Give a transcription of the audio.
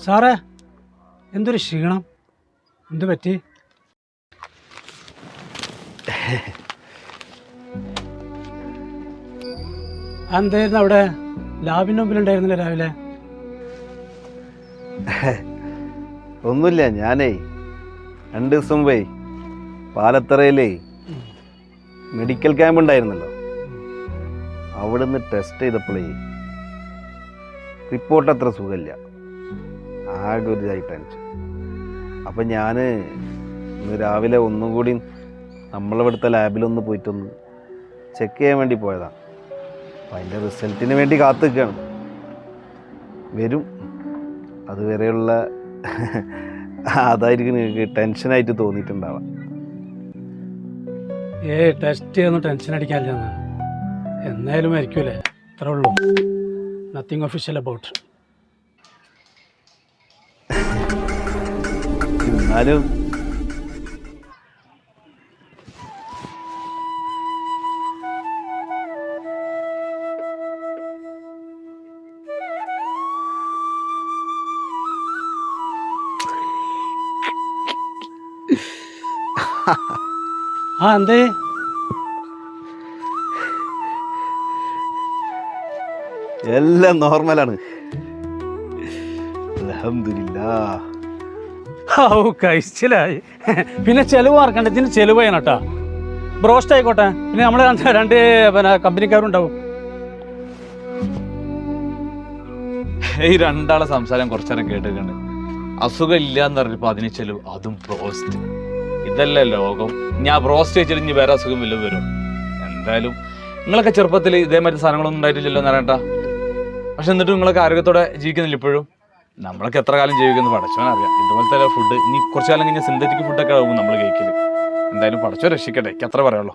സാറേ, എന്തൊരു ക്ഷീണം, എന്ത് പറ്റി? എന്തായിരുന്നു അവിടെ? ലാബിൻ്റെ മുമ്പിലുണ്ടായിരുന്നില്ല രാവിലെ? ഒന്നുമില്ല, ഞാനേ 2 ദിവസം മുമ്പേ പാലത്തറയിലേ മെഡിക്കൽ ക്യാമ്പ് ഉണ്ടായിരുന്നല്ലോ, അവിടുന്ന് ടെസ്റ്റ് ചെയ്തപ്പോഴേ റിപ്പോർട്ട് അത്ര സുഖമില്ല, ആകെ ഒരു ടെൻഷൻ. അപ്പം ഞാൻ ഇന്ന് രാവിലെ ഒന്നും കൂടി നമ്മളിവിടുത്തെ ലാബിലൊന്ന് പോയിട്ടൊന്ന് ചെക്ക് ചെയ്യാൻ വേണ്ടി പോയതാണ്. അപ്പം അതിൻ്റെ റിസൾട്ടിന് വേണ്ടി കാത്തു നിൽക്കുകയാണ്. വരും, അതുവരെയുള്ള അതായിരിക്കും നിങ്ങൾക്ക് ടെൻഷനായിട്ട് തോന്നിയിട്ടുണ്ടാവാം. ടെസ്റ്റ് ചെയ്തൊന്നും ടെൻഷൻ അടിക്കാനില്ലെന്ന്, എന്നാലും മരിക്കൂലേ, അത്രേ ഉള്ളൂ. Nothing official about. എന്നാലും എന്തേ? എല്ലാം നോർമലാണ്, അൽഹംദുലില്ലാഹ്. കഴിച്ചിലായി. പിന്നെ ചെലവ് മറക്കണ്ട, ഇതിന് ചെലവ് ചെയ്യണം കേട്ടോ. ബ്രോസ്റ്റ് ആയിക്കോട്ടെ, പിന്നെ നമ്മൾ 2 കമ്പനിക്കാരുണ്ടാവും. ഈ രണ്ടാളെ സംസാരം കുറച്ചേരം കേട്ടിട്ടുണ്ട്. അസുഖം ഇല്ല എന്ന് പറഞ്ഞപ്പോൾ അതിന് ചെലവ്, അതും ബ്രോസ്റ്റ്. ഇതല്ലേ ലോകം. ഞാൻ ബ്രോസ്റ്റ് വെച്ചിട്ട് ഇനി വേറെ അസുഖം വല്ലതും വരും. എന്തായാലും നിങ്ങളൊക്കെ ചെറുപ്പത്തിൽ ഇതേമാതിരി സാധനങ്ങളൊന്നും ഉണ്ടായിട്ടില്ലല്ലോ എന്നറിയണ്ട. പക്ഷെ എന്നിട്ട് നിങ്ങളൊക്കെ ആരോഗ്യത്തോടെ ജീവിക്കുന്നില്ല ഇപ്പോഴും. നമ്മളൊക്കെ എത്ര കാലം ജീവിക്കുന്നു പടച്ചോനറിയാം. ഇതുപോലത്തെ ഫുഡ് ഇനി കുറച്ചു കാലം കഴിഞ്ഞാൽ സിന്തറ്റിക് ഫുഡൊക്കെ ആവും നമ്മൾ കഴിക്കല്. എന്തായാലും പടച്ചോ രക്ഷിക്കട്ടെ, എനിക്ക് അത്ര പറയുള്ളൂ.